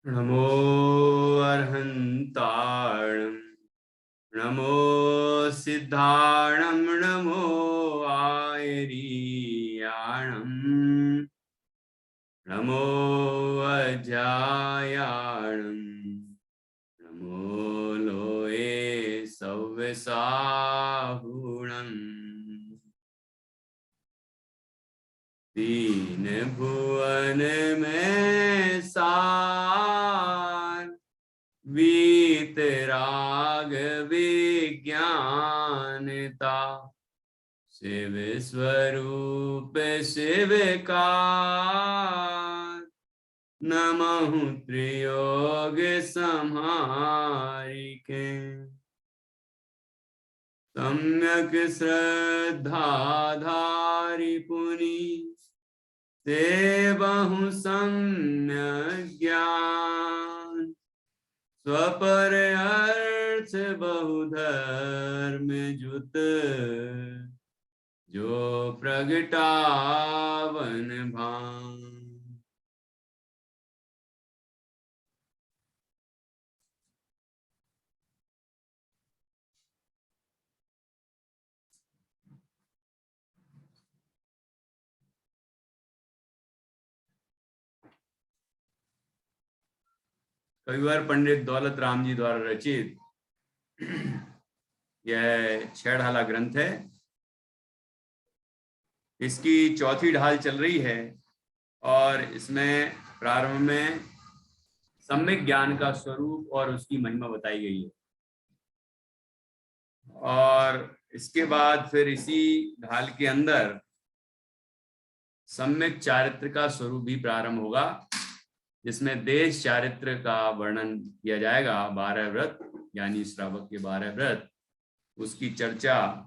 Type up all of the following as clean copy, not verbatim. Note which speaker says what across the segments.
Speaker 1: नमो अर्हन्ताणं नमो सिद्धाणं नमो आयरीयाणं नमो अजायाणं नमो लोये सव्यसाहुणम् तीन भुवन में सार वीतराग विज्ञानता शिव स्वरूप शिवकार नमः त्रियोग संहारिके सम्यक श्रद्धाधारी पुनि ते बहु सम्यक ज्ञान स्वपर अर्थ बहुधर्म जुत जो प्रगटावन भान। कविवर पंडित दौलत राम जी द्वारा रचित यह 6 ढाला ग्रंथ है। इसकी चौथी ढाल चल रही है और इसमें प्रारंभ में सम्यक ज्ञान का स्वरूप और उसकी महिमा बताई गई है और इसके बाद फिर इसी ढाल के अंदर सम्यक चारित्र का स्वरूप भी प्रारंभ होगा, जिसमें देश चारित्र का वर्णन किया जाएगा। 12 व्रत यानी श्रावक के 12 व्रत, उसकी चर्चा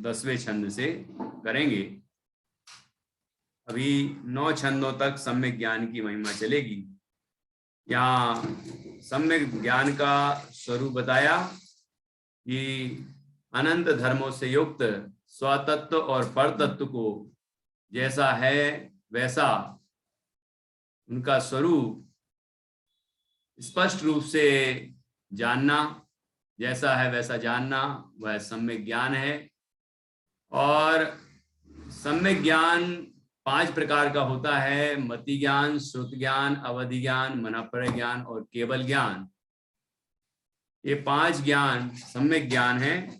Speaker 1: 10वें छंद से करेंगे। अभी 9 छंदों तक सम्यक ज्ञान की महिमा चलेगी। यहाँ सम्यक ज्ञान का स्वरूप बताया कि अनंत धर्मों से युक्त स्वतत्व और परतत्व को जैसा है वैसा उनका स्वरूप स्पष्ट रूप से जानना, जैसा है वैसा जानना, वह सम्यक ज्ञान है। और सम्यक ज्ञान 5 प्रकार का होता है: मति ज्ञान, श्रुत ज्ञान, अवधि ज्ञान, मनःपर ज्ञान और केवल ज्ञान। ये 5 ज्ञान सम्यक ज्ञान है।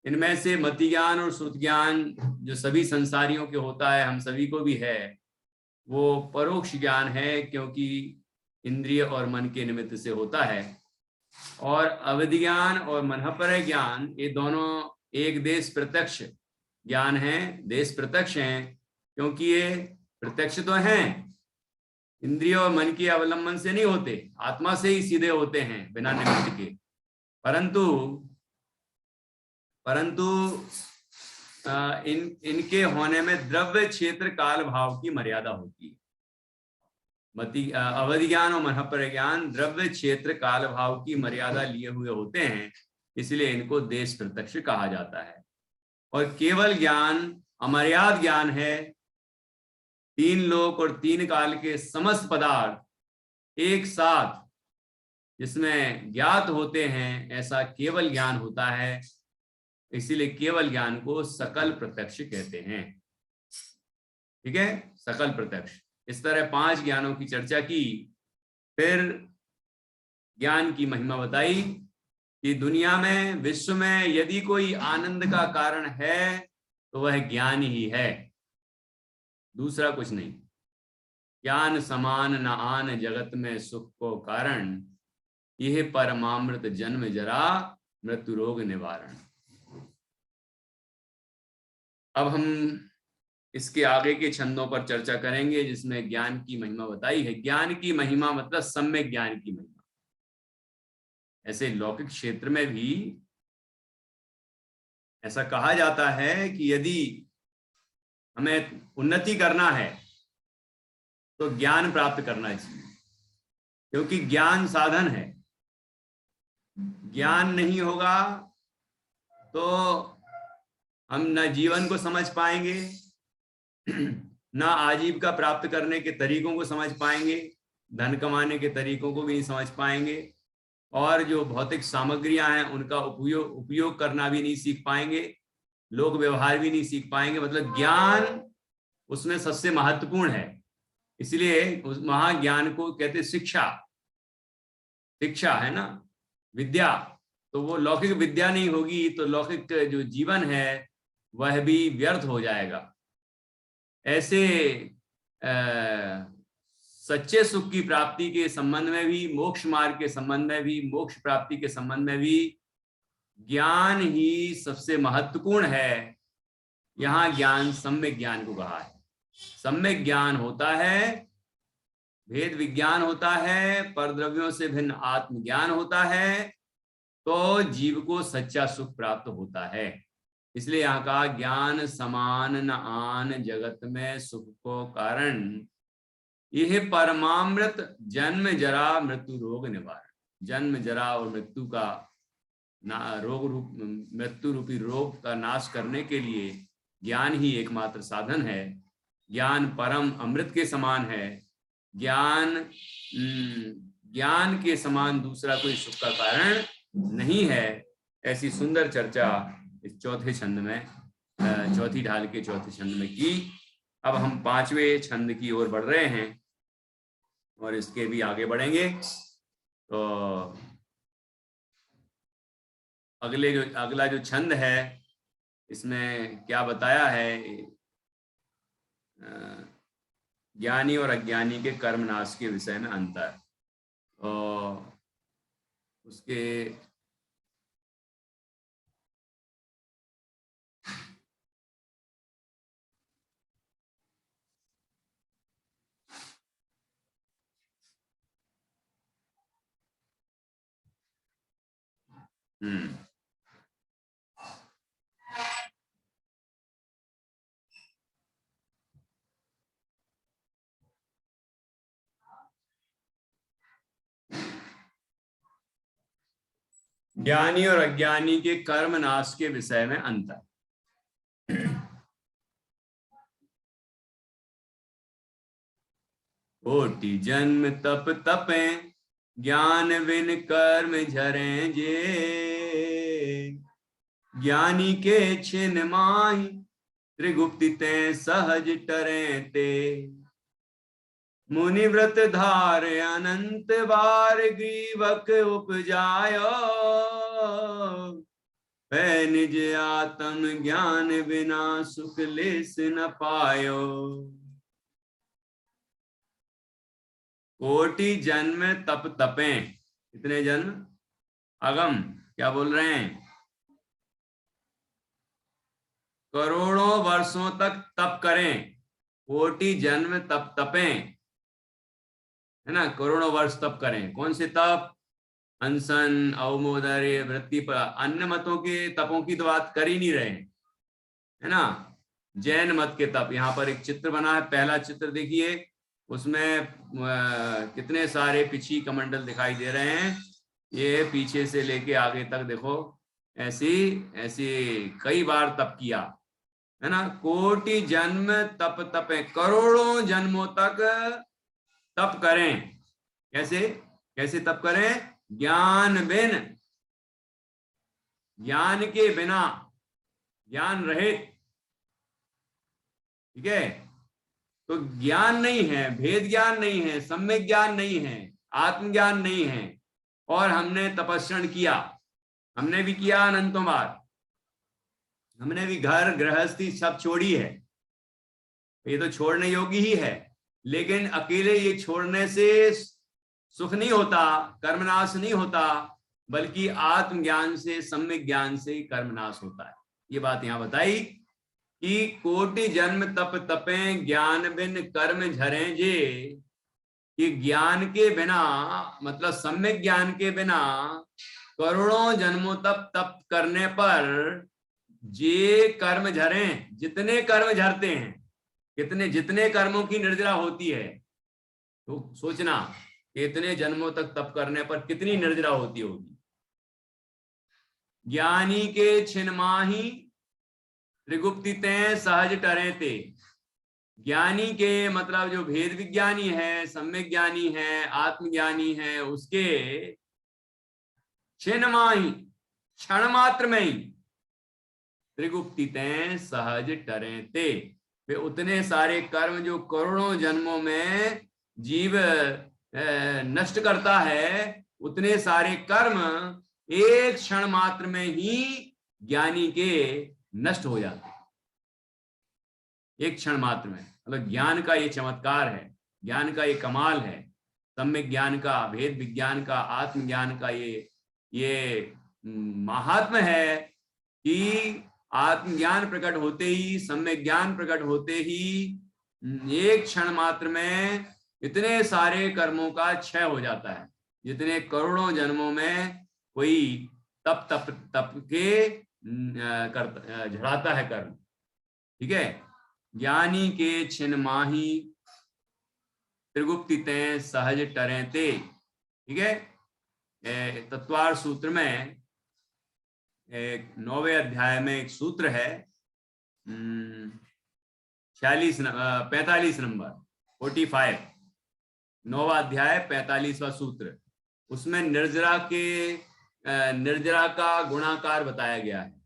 Speaker 1: इनमें से मति ज्ञान और श्रुत ज्ञान जो सभी संसारियों के होता है, हम सभी को भी है, वो परोक्ष ज्ञान है, क्योंकि इंद्रिय और मन के निमित्त से होता है। और अवधि ज्ञान और मनःपर ज्ञान ये दोनों एक देश प्रत्यक्ष ज्ञान है। देश प्रत्यक्ष हैं क्योंकि ये प्रत्यक्ष तो हैं, इंद्रिय और मन के अवलंबन से नहीं होते, आत्मा से ही सीधे होते हैं बिना निमित्त के। परंतु इनके होने में द्रव्य क्षेत्र काल भाव की मर्यादा होती है। अवधि ज्ञान और मनःपर ज्ञान द्रव्य क्षेत्र काल भाव की मर्यादा लिए हुए होते हैं, इसलिए इनको देश प्रत्यक्ष कहा जाता है। और केवल ज्ञान अमर्याद ज्ञान है। 3 लोक और 3 काल के समस्त पदार्थ एक साथ जिसमें ज्ञात होते हैं, ऐसा केवल ज्ञान होता है। इसीलिए केवल ज्ञान को सकल प्रत्यक्ष कहते हैं। ठीक है, सकल प्रत्यक्ष। इस तरह 5 ज्ञानों की चर्चा की। फिर ज्ञान की महिमा बताई कि दुनिया में, विश्व में यदि कोई आनंद का कारण है तो वह ज्ञान ही है, दूसरा कुछ नहीं। ज्ञान समान न आन जगत में सुख को कारण, यह परमामृत जन्म जरा मृत्यु रोग निवारण। अब हम इसके आगे के छंदों पर चर्चा करेंगे जिसमें ज्ञान की महिमा बताई है। ज्ञान की महिमा मतलब सम्यक ज्ञान की महिमा। ऐसे लौकिक क्षेत्र में भी ऐसा कहा जाता है कि यदि हमें उन्नति करना है तो ज्ञान प्राप्त करना चाहिए, क्योंकि ज्ञान साधन है। ज्ञान नहीं होगा तो हम न जीवन को समझ पाएंगे, न आजीविका प्राप्त करने के तरीकों को समझ पाएंगे, धन कमाने के तरीकों को भी नहीं समझ पाएंगे, और जो भौतिक सामग्रियां हैं उनका उपयोग करना भी नहीं सीख पाएंगे, लोक व्यवहार भी नहीं सीख पाएंगे। मतलब ज्ञान उसमें सबसे महत्वपूर्ण है। इसलिए उस महाज्ञान को कहते शिक्षा। शिक्षा है ना, विद्या। तो वो लौकिक विद्या नहीं होगी तो लौकिक जो जीवन है वह भी व्यर्थ हो जाएगा। ऐसे सच्चे सुख की प्राप्ति के संबंध में भी, मोक्ष मार्ग के संबंध में भी, मोक्ष प्राप्ति के संबंध में भी ज्ञान ही सबसे महत्वपूर्ण है। यहां ज्ञान सम्यक ज्ञान को कहा है। सम्यक ज्ञान होता है, भेद विज्ञान होता है, परद्रव्यों से भिन्न आत्मज्ञान होता है, तो जीव को सच्चा सुख प्राप्त होता है। इसलिए यहाँ का ज्ञान समान न आन जगत में सुख को कारण, यह परमामृत जन्म जरा मृत्यु रोग निवारण। जन्म जरा और मृत्यु का मृत्यु रूपी रोग का नाश करने के लिए ज्ञान ही एकमात्र साधन है। ज्ञान परम अमृत के समान है। ज्ञान के समान दूसरा कोई सुख का कारण नहीं है। ऐसी सुंदर चर्चा इस चौथे छंद में, चौथी ढाल के चौथे छंद में की। अब हम पांचवें छंद की ओर बढ़ रहे हैं और इसके भी आगे बढ़ेंगे। तो अगला जो छंद है इसमें क्या बताया है, ज्ञानी और अज्ञानी के कर्मनाश के विषय में अंतर, और उसके ज्ञानी और अज्ञानी के कर्म नाश के विषय में अंतर। कोटि जन्म तप तपे, ज्ञान बिन कर्म झरे जे। ज्ञानी के छिन माही, त्रिगुप्ति ते सहज टरे ते। मुनि व्रत धार अनंत बार, ग्रीवक उपजायो। है निज आत्म ज्ञान बिना, सुख लेस न पायो। कोटि जन्म तप तपे, कितने जन्म? अगम क्या बोल रहे हैं? करोड़ों वर्षों तक तप करें। कोटि जन्म तप तपें, है ना, करोड़ों वर्ष तप करें। कौन से तप? अनशन, अवमोदर्य, वृत्ति पर। अन्य मतों के तपों की तो बात कर ही नहीं रहे, है ना। जैन मत के तप। यहाँ पर एक चित्र बना है, पहला चित्र देखिए, उसमें कितने सारे पिछी कमंडल दिखाई दे रहे हैं। ये पीछे से लेके आगे तक देखो, ऐसी ऐसी कई बार तप किया, है ना। कोटि जन्म तप तपे, करोड़ों जन्मों तक तप करें। कैसे कैसे तप करें? ज्ञान बिन, ज्ञान के बिना, ज्ञान रहित, ठीक है। तो ज्ञान नहीं है, भेद ज्ञान नहीं है, सम्यक ज्ञान नहीं है, आत्मज्ञान नहीं है, और हमने तपस्रण किया, हमने भी किया अनंतों बार, हमने भी घर गृहस्थी सब छोड़ी है। ये तो छोड़ने योग्य ही है, लेकिन अकेले ये छोड़ने से सुख नहीं होता, कर्मनाश नहीं होता, बल्कि आत्मज्ञान से, सम्यक ज्ञान से कर्मनाश होता है। ये बात यहां बताई कि कोटि जन्म तप तपे, ज्ञान बिन कर्म झरे जे। कि ज्ञान के बिना, मतलब सम्यक ज्ञान के बिना करोड़ों जन्मों तक तप करने पर जे कर्म झरे, जितने कर्म झरते हैं, कितने जितने कर्मों की निर्जरा होती है, तो सोचना इतने जन्मों तक तप करने पर कितनी निर्जरा होती होगी। ज्ञानी के छिन माही, त्रिगुप्ति ते सहज टरे ते। ज्ञानी के मतलब जो भेद विज्ञानी है, सम्यक ज्ञानी है, आत्मज्ञानी है, उसके छिन्नमाही क्षण मात्र में ही त्रिगुप्ति ते सहज टरे ते, वे उतने सारे कर्म जो करोड़ों जन्मों में जीव नष्ट करता है, उतने सारे कर्म एक क्षण मात्र में ही ज्ञानी के नष्ट हो जाते हैं। एक क्षण मात्र में, मतलब ज्ञान का ये चमत्कार है, ज्ञान का ये कमाल है, सम्यक ज्ञान का, भेद विज्ञान का, आत्मज्ञान का ये महात्म है कि आत्मज्ञान प्रकट होते ही, सम्यक ज्ञान प्रकट होते ही एक क्षण मात्र में इतने सारे कर्मों का क्षय हो जाता है, जितने करोड़ों जन्मों में कोई तप तप तप के झड़ाता है कर्म। ठीक है, ज्ञानी के छिन माही त्रिगुप्ति ते सहज टरे ते। ठीक है, तत्वार सूत्र में 9वें अध्याय में एक सूत्र है, 45 नंबर 45, 9वां अध्याय 45वां सूत्र, उसमें निर्जरा का गुणाकार बताया गया है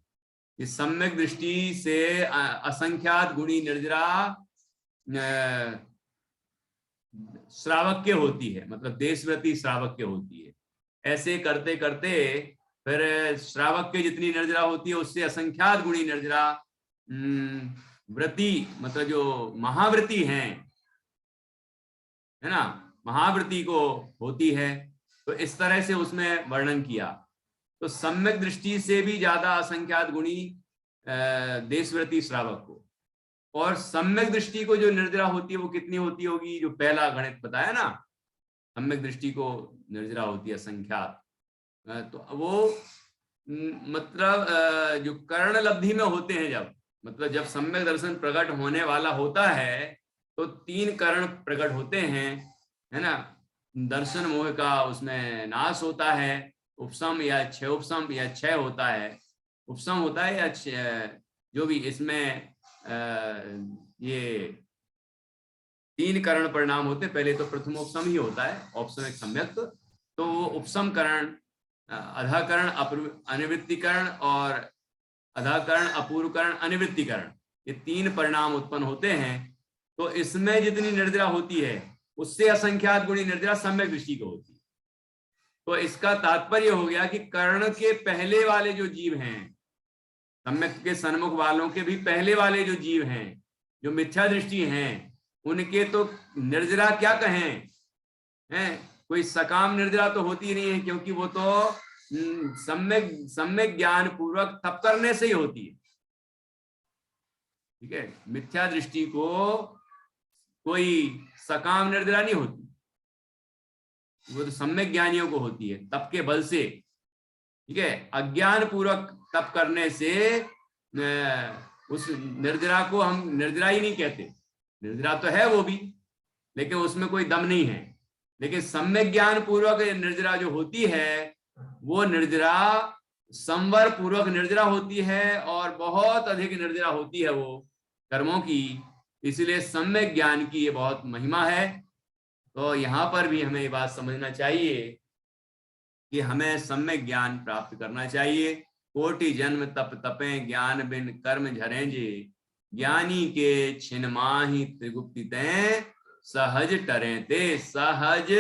Speaker 1: कि सम्यक दृष्टि से असंख्यात गुणी निर्जरा श्रावक्य होती है, मतलब देशव्रती श्रावक्य होती है। ऐसे करते करते फिर श्रावक्य जितनी निर्जरा होती है उससे असंख्यात गुणी निर्जरा व्रती, मतलब जो महाव्रती हैं, है ना, महाव्रती को होती है। तो इस तरह से उसमें वर्णन किया। तो सम्यक दृष्टि से भी ज्यादा असंख्यात गुणी देशव्रती श्रावक को, और सम्यक दृष्टि को जो निर्जरा होती है वो कितनी होती होगी, जो पहला गणित बताया ना, सम्यक दृष्टि को निर्जरा होती है असंख्यात, तो वो मतलब जो कर्ण लब्धि में होते हैं, जब मतलब जब सम्यक दर्शन प्रकट होने वाला होता है तो 3 कर्ण प्रकट होते हैं, है ना। दर्शन मोह का उसमें नाश होता है, उपशम या क्षय, उपशम या क्षय होता है, उपशम होता है या जो भी इसमें ये 3 करण परिणाम होते। पहले तो प्रथमोपशम ही होता है, औपशम एक सम्यक, तो वो उपशम करण, अधाकरण अनिवृत्तिकरण और अधाकरण अपूर्वकरण अनिवृत्तिकरण, ये 3 परिणाम उत्पन्न होते हैं। तो इसमें जितनी निर्जरा होती है उससे असंख्यात गुणी निर्जरा सम्यक दृष्टि को होती है। तो इसका तात्पर्य हो गया कि कर्ण के पहले वाले जो जीव हैं, सम्यक के सन्मुख वालों के भी पहले वाले जो जीव हैं, जो मिथ्या दृष्टि हैं, उनके तो निर्जरा क्या कहें, हैं, कोई सकाम निर्जरा तो होती नहीं है, क्योंकि वो तो सम्यक ज्ञान पूर्वक तप करने से ही होती है। ठीक है, मिथ्या दृष्टि को कोई सकाम निर्जरा नहीं होती, वो तो सम्यक ज्ञानियों को होती है तप के बल से। ठीक है, अज्ञान पूर्वक तप करने से उस निर्जरा को हम निर्जरा ही नहीं कहते, निर्जरा तो है वो भी, लेकिन उसमें कोई दम नहीं है। लेकिन सम्यक ज्ञान पूर्वक निर्जरा जो होती है वो निर्जरा संवर पूर्वक निर्जरा होती है, और बहुत अधिक निर्जरा होती है वो कर्मों की। इसलिए सम्यक ज्ञान की ये बहुत महिमा है। तो यहाँ पर भी हमें ये बात समझना चाहिए कि हमें सम्यक ज्ञान प्राप्त करना चाहिए। कोटि जन्म तप तपे ज्ञान बिन कर्म झरेंजे, ज्ञानी के छिन माही त्रिगुप्ति ते सहज टरें ते। सहज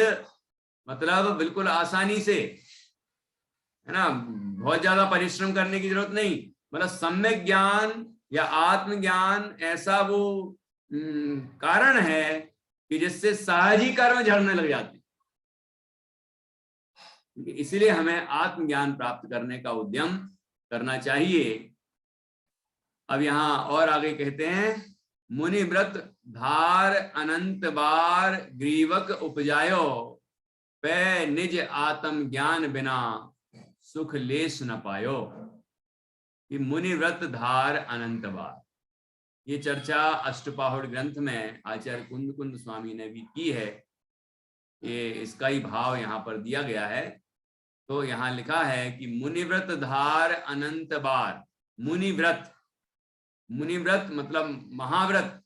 Speaker 1: मतलब बिल्कुल आसानी से, है ना, बहुत ज्यादा परिश्रम करने की जरूरत नहीं। मतलब सम्यक ज्ञान या आत्मज्ञान ऐसा वो कारण है कि जिससे सहज ही कर्म झड़ने लग जाते हैं। इसलिए हमें आत्मज्ञान प्राप्त करने का उद्यम करना चाहिए। अब यहाँ और आगे कहते हैं, मुनि व्रत धार अनंत बार ग्रीवक उपजायो, पै निज आत्म ज्ञान बिना सुख लेस न पायो। कि मुनि व्रत धार अनंत बार, ये चर्चा अष्टपाहुड़ ग्रंथ में आचार्य कुंद कुंद स्वामी ने भी की है। ये इसका ही भाव यहाँ पर दिया गया है। तो यहाँ लिखा है कि मुनिव्रत धार अनंत बार। मुनिव्रत, मुनिव्रत मतलब महाव्रत,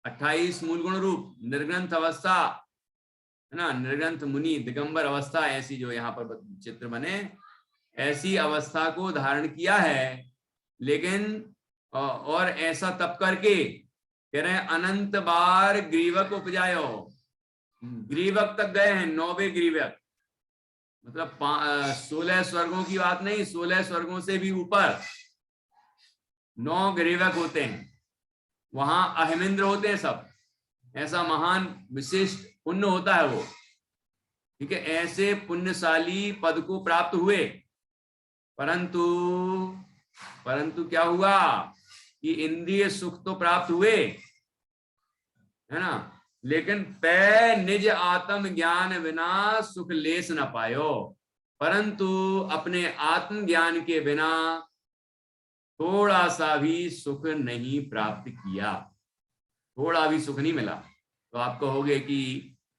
Speaker 1: 28 मूल गुण रूप निर्ग्रंथ अवस्था है ना, निर्ग्रंथ मुनि दिगंबर अवस्था, ऐसी जो यहाँ पर चित्र बने, ऐसी अवस्था को धारण किया है। लेकिन और ऐसा तप करके कह रहे हैं अनंत बार ग्रीवक उपजायो, ग्रीवक तक गए हैं, 9वें ग्रीवक, मतलब 16 स्वर्गों की बात नहीं, 16 स्वर्गों से भी ऊपर 9 ग्रीवक होते हैं, वहां अहिमिंद्र होते हैं सब, ऐसा महान विशिष्ट पुण्य होता है वो, ठीक है। ऐसे पुण्यशाली पद को प्राप्त हुए, परंतु क्या हुआ कि इंद्रिय सुख तो प्राप्त हुए, है ना, लेकिन पै निज आत्म ज्ञान बिना सुख लेस न पायो, परंतु अपने आत्म ज्ञान के बिना थोड़ा सा भी सुख नहीं प्राप्त किया, थोड़ा भी सुख नहीं मिला। तो आप कहोगे कि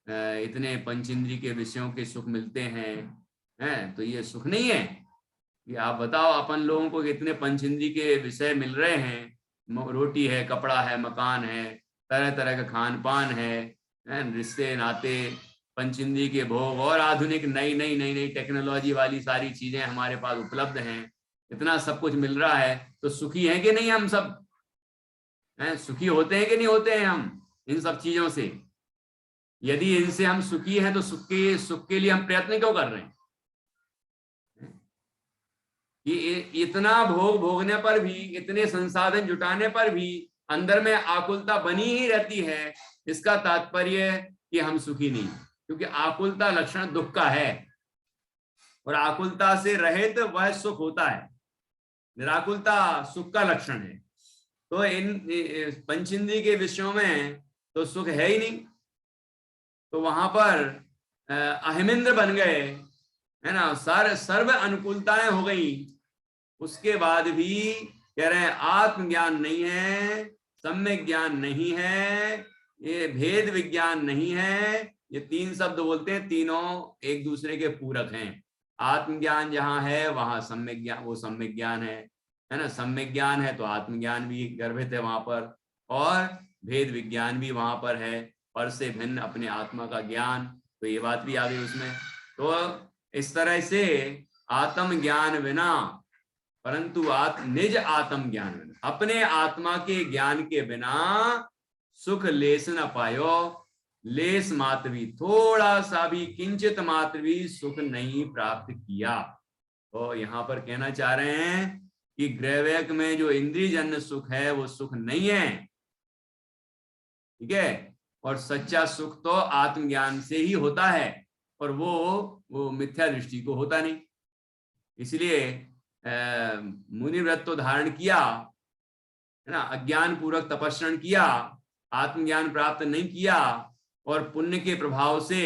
Speaker 1: इतने पंचेंद्रिय के विषयों के सुख मिलते हैं, तो ये सुख नहीं है कि आप बताओ अपन लोगों को इतने पंचेंद्रिय के विषय मिल रहे हैं, रोटी है, कपड़ा है, मकान है, तरह तरह का खान पान है, रिश्ते नाते, पंचेंद्रिय के भोग और आधुनिक नई नई टेक्नोलॉजी वाली सारी चीजें हमारे पास उपलब्ध हैं, इतना सब कुछ मिल रहा है, तो सुखी हैं कि नहीं हम सब? सुखी होते हैं कि नहीं होते हैं हम इन सब चीजों से? यदि इनसे हम सुखी हैं तो सुख के लिए हम प्रयत्न क्यों कर रहे हैं? कि इतना भोग भोगने पर भी, इतने संसाधन जुटाने पर भी अंदर में आकुलता बनी ही रहती है, इसका तात्पर्य कि हम सुखी नहीं, क्योंकि आकुलता लक्षण दुख का है, और आकुलता से रहित वह सुख होता है, निराकुलता सुख का लक्षण है। तो इन पंचेंद्रिय के विषयों में तो सुख है ही नहीं, तो वहां पर अहिमिंद्र बन गए, है ना, सर्व अनुकूलताएं हो गई, उसके बाद भी कह रहे हैं आत्मज्ञान नहीं है, सम्यक ज्ञान नहीं है, ये भेद विज्ञान नहीं है। ये 3 शब्द बोलते हैं, तीनों एक दूसरे के पूरक हैं। आत्मज्ञान जहां है वहां सम्यक ज्ञान, वो सम्यक ज्ञान है ना, सम्यक ज्ञान है तो आत्मज्ञान भी गर्भित है वहां पर, और भेद विज्ञान भी वहां पर है, पर से भिन्न अपने आत्मा का ज्ञान, तो ये बात भी आ गई उसमें। तो इस तरह से आत्म ज्ञान बिना, परंतु निज आत्म ज्ञान बिना, अपने आत्मा के ज्ञान के बिना सुख लेस न पायो, लेस मात्र भी, थोड़ा सा भी, किंचित मात्र भी सुख नहीं प्राप्त किया। तो यहाँ पर कहना चाह रहे हैं कि ग्रैवक में जो इंद्रिय जन्य सुख है वो सुख नहीं है, ठीक है, और सच्चा सुख तो आत्मज्ञान से ही होता है, और वो मिथ्या दृष्टि को होता नहीं। इसलिए मुनि व्रत तो धारण किया, है ना, अज्ञान पूर्वक तपस्रण किया, आत्मज्ञान प्राप्त नहीं किया, और पुण्य के प्रभाव से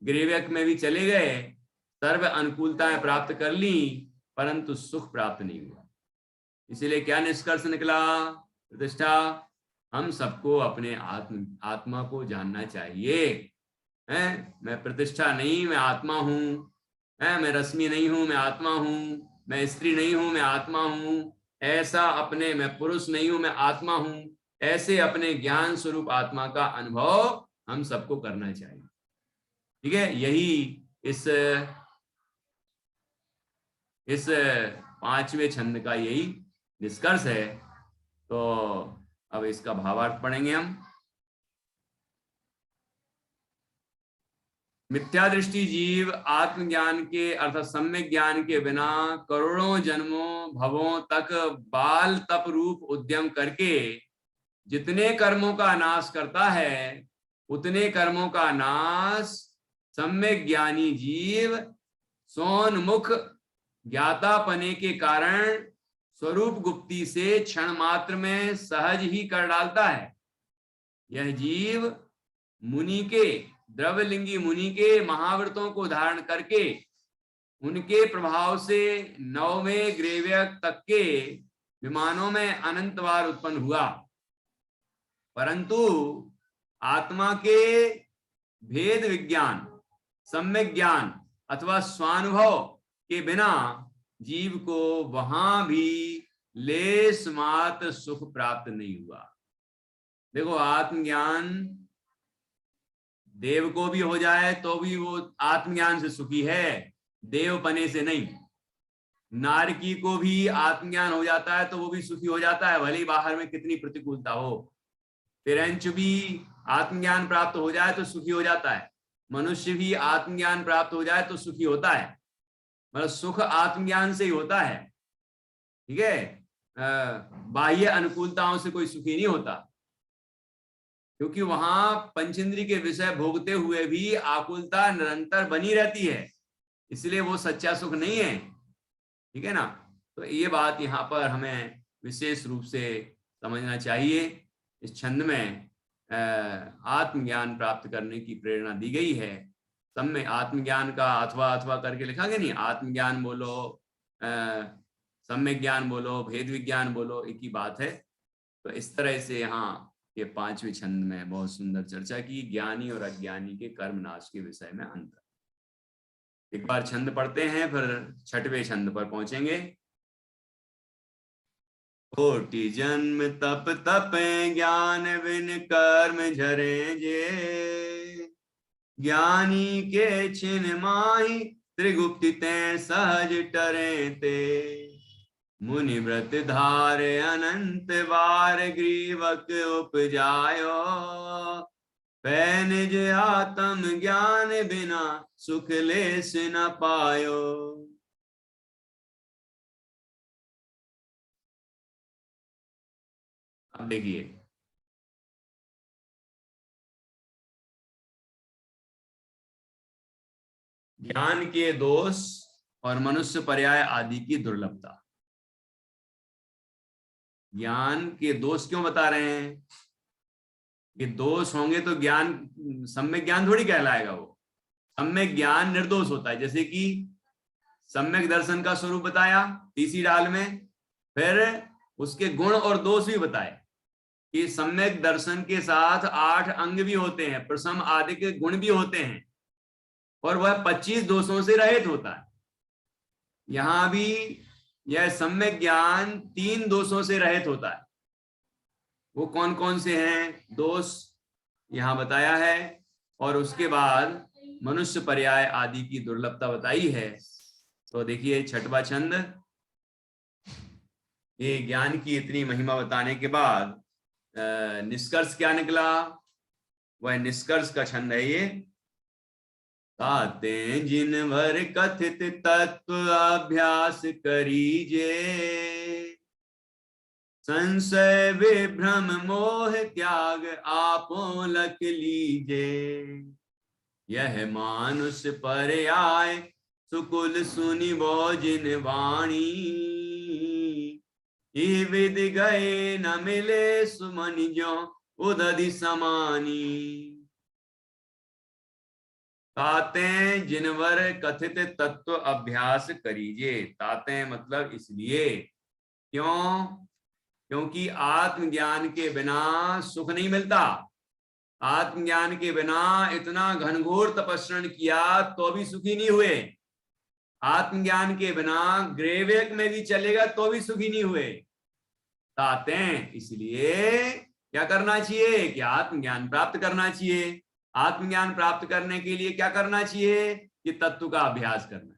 Speaker 1: ग्रैवक में भी चले गए, सर्व अनुकूलताएं प्राप्त कर ली, परंतु सुख प्राप्त नहीं हुआ। इसलिए क्या निष्कर्ष निकला? प्रतिष्ठा, हम सबको अपने आत्मा को जानना चाहिए, है, मैं प्रतिष्ठा नहीं, मैं आत्मा हूं, है, मैं रश्मि नहीं हूं, मैं आत्मा हूं, मैं स्त्री नहीं हूं, मैं आत्मा हूं, ऐसा अपने, मैं पुरुष नहीं हूं, मैं आत्मा हूं, ऐसे अपने ज्ञान स्वरूप आत्मा का अनुभव हम सबको करना चाहिए, ठीक है। यही इस 5वें छंद का यही निष्कर्ष है। तो अब इसका भावार्थ पढ़ेंगे हम। मिथ्या दृष्टि जीव आत्मज्ञान के अर्थात सम्यक ज्ञान के बिना करोड़ों जन्मों भवों तक बाल तप रूप उद्यम करके जितने कर्मों का नाश करता है, उतने कर्मों का नाश सम्यक ज्ञानी जीव सोन्मुख ज्ञातापने के कारण स्वरूप गुप्ती से क्षण मात्र में सहज ही कर डालता है। यह जीव मुनि के, द्रव्यलिंगी मुनि के महाव्रतों को धारण करके उनके प्रभाव से 9वें ग्रैवक तक के विमानों में अनंत बार उत्पन्न हुआ, परंतु आत्मा के भेद विज्ञान, सम्यक ज्ञान अथवा स्वानुभव के बिना जीव को वहां भी लेस मात्र सुख प्राप्त नहीं हुआ। देखो आत्मज्ञान देव को भी हो जाए तो भी वो आत्मज्ञान से सुखी है, देव बने से नहीं। नारकी को भी आत्मज्ञान हो जाता है तो वो भी सुखी हो जाता है, भले ही बाहर में कितनी प्रतिकूलता हो। तिरंच भी आत्मज्ञान प्राप्त हो जाए तो सुखी हो जाता है, मनुष्य भी आत्मज्ञान प्राप्त हो जाए तो सुखी होता है। मतलब सुख आत्मज्ञान से ही होता है, ठीक है। बाह्य अनुकूलताओं से कोई सुखी नहीं होता, क्योंकि वहां पंचेंद्रिय के विषय भोगते हुए भी आकुलता निरंतर बनी रहती है, इसलिए वो सच्चा सुख नहीं है, ठीक है ना। तो ये बात यहाँ पर हमें विशेष रूप से समझना चाहिए। इस छंद में आत्मज्ञान प्राप्त करने की प्रेरणा दी गई है। सब में आत्मज्ञान का अथवा अथवा करके लिखा गया नहीं, आत्मज्ञान बोलो, सम्यक ज्ञान बोलो, भेद विज्ञान बोलो, एक ही बात है। तो इस तरह से यहाँ ये 5वें छंद में बहुत सुंदर चर्चा की, ज्ञानी और अज्ञानी के कर्म नाश के विषय में अंतर। एक बार छंद पढ़ते हैं, फिर 6वें छंद पर पहुंचेंगे। कोटि जन्म तप तपे ज्ञान बिन कर्म झरे जे, ज्ञानी के छिन माही त्रिगुप्ति ते सहज टरे ते, मुनि व्रत धारे अनंत बार ग्रीवक उपजायो, पै निज आत्म ज्ञान बिना सुख लेस न पायो। अब देखिए, ज्ञान के दोष और मनुष्य पर्याय आदि की दुर्लभता। ज्ञान के दोष क्यों बता रहे हैं कि दोष होंगे तो ज्ञान, सम्यक ज्ञान थोड़ी कहलाएगा वो। सम्यक ज्ञान निर्दोष होता है, जैसे कि सम्यक दर्शन का स्वरूप बताया तीसरी डाल में, फिर उसके गुण और दोष भी बताए कि सम्यक दर्शन के साथ 8 अंग भी होते हैं, प्रसम आदि के गुण भी होते हैं, और वह 25 दोषों से रहित होता है। यहां भी यह सम्यक ज्ञान 3 दोषों से रहित होता है। वो कौन कौन से हैं दोष यहां बताया है, और उसके बाद मनुष्य पर्याय आदि की दुर्लभता बताई है। तो देखिए 6वां छंद, ये ज्ञान की इतनी महिमा बताने के बाद निष्कर्ष क्या निकला, वह निष्कर्ष का छंद है ये। ताते जिन भर कथित तत्व अभ्यास करीजे, संशय विभ्रम मोह त्याग आपो लख लीजे, यह मानुष पर्याय सुकुल सुनि बो जिन वाणी, ये विद गए न मिले सुमन जो उदधि समानी। ताते जिनवर कथित तत्व अभ्यास करीजे, ताते मतलब इसलिए, क्यों, क्योंकि आत्मज्ञान के बिना सुख नहीं मिलता। आत्मज्ञान के बिना इतना घनघोर तपस्रण किया तो भी सुखी नहीं हुए, आत्मज्ञान के बिना ग्रेवेक में भी चलेगा तो भी सुखी नहीं हुए। ताते इसलिए क्या करना चाहिए कि आत्मज्ञान प्राप्त करना चाहिए। आत्मज्ञान प्राप्त करने के लिए क्या करना चाहिए कि तत्व का अभ्यास करना चाहिए।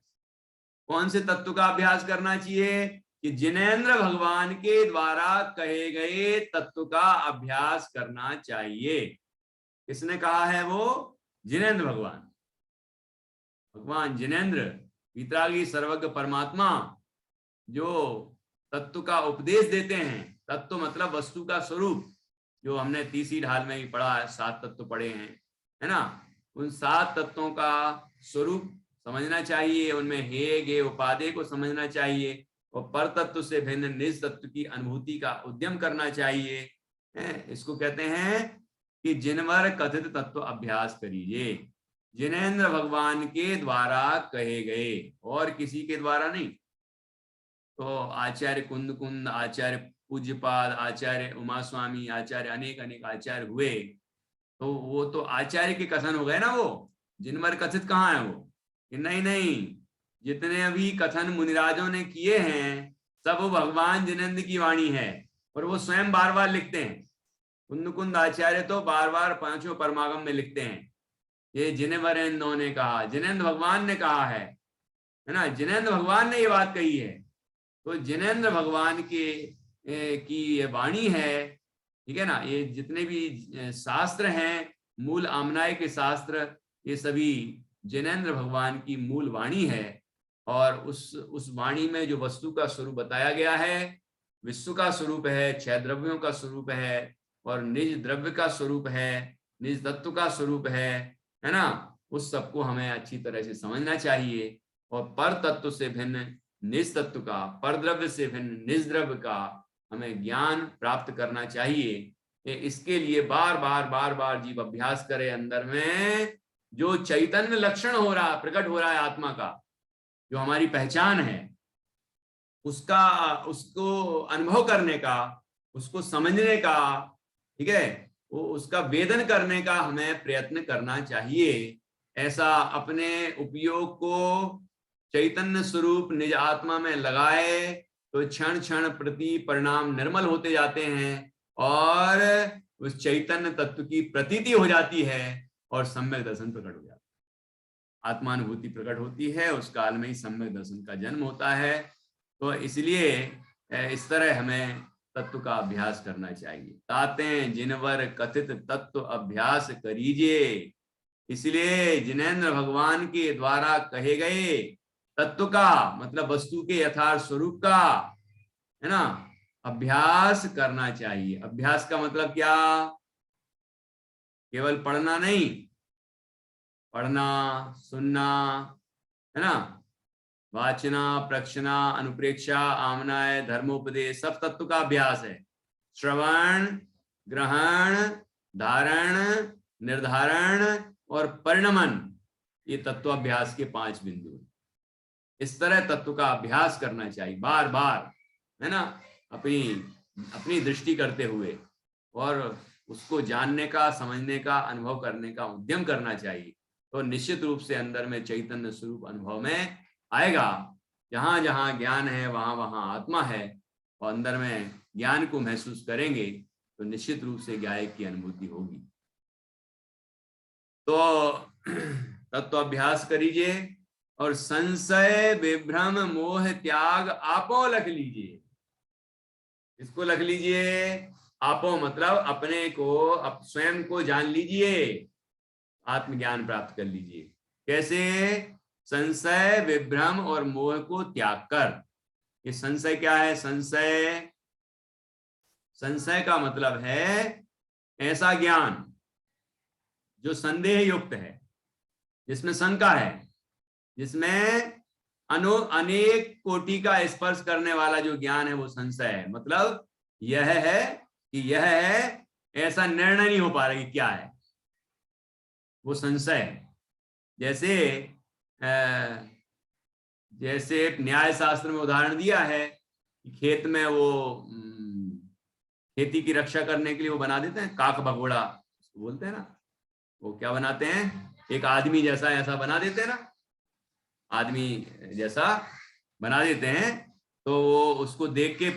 Speaker 1: कौन से तत्व का अभ्यास करना चाहिए कि जिनेंद्र भगवान के द्वारा कहे गए तत्व का अभ्यास करना चाहिए। किसने कहा है वो? जिनेंद्र भगवान। भगवान जिनेंद्र वीतरागी सर्वज्ञ परमात्मा जो तत्व का उपदेश देते हैं। तत्व मतलब वस्तु का स्वरूप, जो हमने तीसरी ढाल में भी पढ़ा है, 7 तत्व पढ़े हैं, है ना। उन 7 तत्वों का स्वरूप समझना चाहिए, उनमें हे गे उपादेय को समझना चाहिए, और पर तत्व से भिन्न निज तत्व की अनुभूति का उद्यम करना चाहिए। इसको कहते हैं कि जिनवर कथित तत्व अभ्यास करिए, जिनेंद्र भगवान के द्वारा कहे गए, और किसी के द्वारा नहीं। तो आचार्य कुंद कुंद, आचार्य पूज्यपाद, आचार्य उमा स्वामी, आचार्य अनेक अनेक आचार्य हुए, तो वो तो आचार्य के कथन हो गए ना। वो जिनवर कथित कहाँ है वो कि नहीं नहीं, जितने अभी कथन मुनिराजों ने किए हैं सब वो भगवान जिनेंद्र की वाणी है, और वो स्वयं बार बार लिखते हैं। कुंद आचार्य तो बार बार पांचों परमागम में लिखते हैं, ये जिनेन्द्र ने कहा, जिनेन्द्र भगवान ने कहा है ना, जिनेन्द्र भगवान ने ये बात कही है। तो जिनेन्द्र भगवान की ये वाणी है, ठीक है ना। ये जितने भी शास्त्र हैं, मूल आमनाय के शास्त्र, ये सभी जिनेन्द्र भगवान की मूल वाणी है। और उस वाणी में जो वस्तु का स्वरूप बताया गया है, विश्व का स्वरूप है, छह द्रव्यों का स्वरूप है, और निज द्रव्य का स्वरूप है, निज तत्व का स्वरूप है ना। उस सबको हमें अच्छी तरह से समझना चाहिए। और पर तत्व से भिन्न निज तत्व का, पर द्रव्य से भिन्न निज द्रव्य का हमें ज्ञान प्राप्त करना चाहिए। इसके लिए बार बार जीव अभ्यास करे। अंदर में जो चैतन्य लक्षण हो रहा, प्रकट हो रहा है आत्मा का, जो हमारी पहचान है, उसको अनुभव करने का, उसको समझने का, ठीक है, वो उसका वेदन करने का हमें प्रयत्न करना चाहिए। ऐसा अपने उपयोग को चैतन्य स्वरूप निज आत्मा में लगाए तो क्षण क्षण प्रति परिणाम निर्मल होते जाते हैं, और उस चैतन्य तत्व की प्रतीति हो जाती है, और सम्यक दर्शन प्रकट हो जाता है। आत्मानुभूति प्रकट होती है, उस काल में ही सम्यक दर्शन का जन्म होता है। तो इसलिए इस तरह हमें तत्व का अभ्यास करना चाहिए। ताते जिनवर कथित तत्व अभ्यास करीजिए। इसलिए जिनेन्द्र भगवान के द्वारा कहे गए तत्व का मतलब वस्तु के यथार्थ स्वरूप का, है ना, अभ्यास करना चाहिए। अभ्यास का मतलब क्या? केवल पढ़ना नहीं, पढ़ना, सुनना, है ना, वाचना, प्रक्षना, अनुप्रेक्षा, आमनाय, धर्मोपदेश, सब तत्व का अभ्यास है। श्रवण, ग्रहण, धारण, निर्धारण और परिणमन, ये तत्वाभ्यास के 5 बिंदु। इस तरह तत्व का अभ्यास करना चाहिए बार बार, है ना, अपनी दृष्टि करते हुए, और उसको जानने का, समझने का, अनुभव करने का उद्यम करना चाहिए। तो निश्चित रूप से अंदर में चैतन्य स्वरूप अनुभव में आएगा। जहां जहां ज्ञान है वहां वहां आत्मा है, और अंदर में ज्ञान को महसूस करेंगे तो निश्चित रूप से ज्ञान की अनुभूति होगी। तो तत्व अभ्यास करिए, और संशय, विभ्रम, मोह त्याग आपो लख लीजिए। इसको लख लीजिए। आपो मतलब अपने को, स्वयं को जान लीजिए, आत्मज्ञान प्राप्त कर लीजिए। कैसे? संशय, विभ्रम और मोह को त्याग कर। ये संशय क्या है? संशय का मतलब है ऐसा ज्ञान जो संदेह युक्त है, जिसमें शंका है, जिसमें अनेक कोटि का स्पर्श करने वाला जो ज्ञान है वो संशय है। मतलब यह है कि यह है, ऐसा निर्णय नहीं हो पा रहा कि क्या है, वो संशय है। जैसे एक न्याय शास्त्र में उदाहरण दिया है कि खेत में वो खेती की रक्षा करने के लिए वो बना देते हैं काक भगोड़ा, उसको बोलते हैं ना। वो क्या बनाते हैं? एक आदमी जैसा ऐसा बना देते हैं ना, आदमी जैसा बना देते हैं। तो वो उसको देख के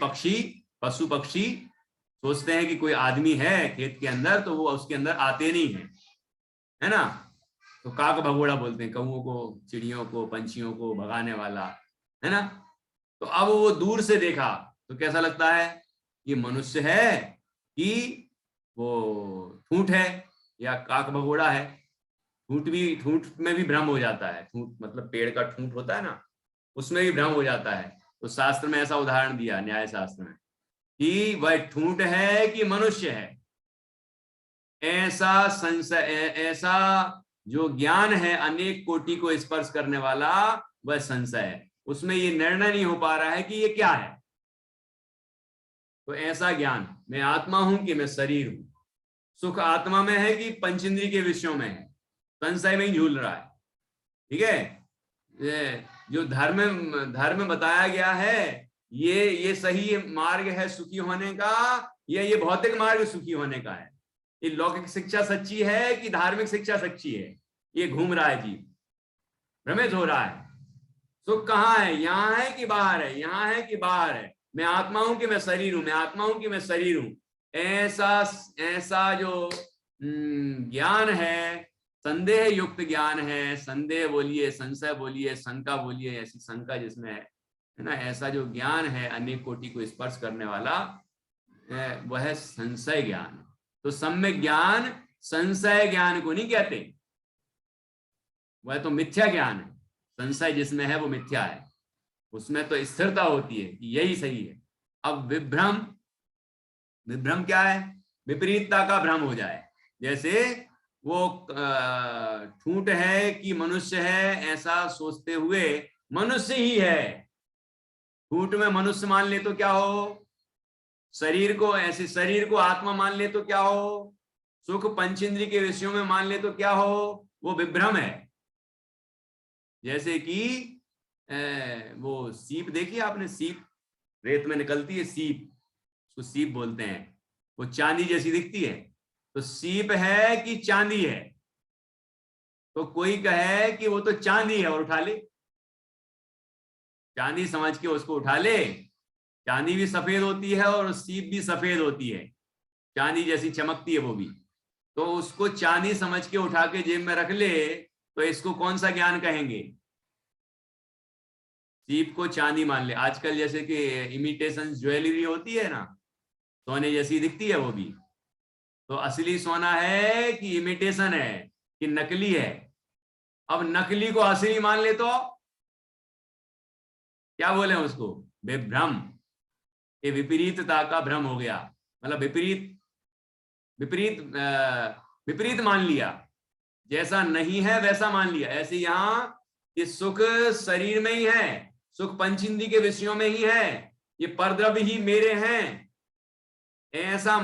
Speaker 1: पशु पक्षी सोचते हैं कि कोई आदमी है खेत के अंदर, तो वो उसके अंदर आते नहीं है ना। तो काक भगोड़ा बोलते हैं कौओं को, चिड़ियों को, पंछियों को भगाने वाला, है ना। तो अब वो दूर से देखा तो कैसा लगता है? ये मनुष्य है कि वो ठूंठ है या काक भगोड़ा है? ठूंठ में भी भ्रम हो जाता है। ठूंठ मतलब पेड़ का ठूंठ होता है ना, उसमें भी भ्रम हो जाता है। तो शास्त्र में ऐसा उदाहरण दिया, न्याय शास्त्र में, कि वह ठूंठ है कि मनुष्य है। ऐसा संशय, ऐसा जो ज्ञान है अनेक कोटि को स्पर्श करने वाला, वह संशय है। उसमें ये निर्णय नहीं हो पा रहा है कि ये क्या है। तो ऐसा ज्ञान, मैं आत्मा हूं कि मैं शरीर हूं, सुख आत्मा में है कि पंचेंद्रिय के विषयों में है, संशय में ही झूल रहा है। ठीक है, ये जो धर्म बताया गया है, ये सही मार्ग है सुखी होने का, या ये भौतिक मार्ग सुखी होने का है? ये लौकिक शिक्षा सच्ची है कि धार्मिक शिक्षा सच्ची है? ये घूम रहा है जीव, भ्रमित हो रहा है। सुख कहाँ है? यहाँ है कि बाहर है? यहाँ है कि बाहर है? मैं आत्मा हूं कि मैं शरीर हूं? मैं आत्मा हूं कि मैं शरीर हूं? ऐसा ऐसा जो ज्ञान है, संदेह युक्त ज्ञान है, संदेह बोलिए, संशय बोलिए, शंका बोलिए, ऐसी शंका जिसमें है ना, ऐसा जो ज्ञान है अनेक कोटि को स्पर्श करने वाला, वह संशय ज्ञान है। तो सम्यक ज्ञान संशय ज्ञान को नहीं कहते, वह तो मिथ्या ज्ञान है। संशय जिसमें है वो मिथ्या है, उसमें तो स्थिरता होती है कि यही सही है। अब विभ्रम, विभ्रम क्या है? विपरीतता का भ्रम हो जाए। जैसे वो ठूंठ है कि मनुष्य है, ऐसा सोचते हुए मनुष्य ही है। ठूंठ में मनुष्य मान ले तो क्या हो, शरीर को ऐसे शरीर को आत्मा मान ले तो क्या हो, सुख पंचेंद्रिय के विषयों में मान ले तो क्या हो, वो विभ्रम है। जैसे कि वो सीप देखिए आपने, सीप रेत में निकलती है, सीप, उसको सीप बोलते हैं, वो चांदी जैसी दिखती है। तो सीप है कि चांदी है? तो कोई कहे कि वो तो चांदी है और उठा ले, चांदी समझ के उसको उठा ले। चांदी भी सफेद होती है और सीप भी सफेद होती है, चांदी जैसी चमकती है वो भी। तो उसको चांदी समझ के उठा के जेब में रख ले, तो इसको कौन सा ज्ञान कहेंगे? सीप को चांदी मान ले। आजकल जैसे कि इमिटेशन ज्वेलरी होती है ना, सोने जैसी दिखती है वो भी, तो असली सोना है कि इमिटेशन है कि नकली है? अब नकली को असली मान ले तो क्या बोले उसको? विभ्रम। ये विपरीतता का भ्रम हो गया, मतलब विपरीत विपरीत विपरीत मान लिया, जैसा नहीं है वैसा मान लिया। ऐसे यहाँ ये सुख शरीर में ही है, सुख पंचेंद्रिय के विषयों में ही है, ये परद्रव्य ही मेरे हैं, ऐसा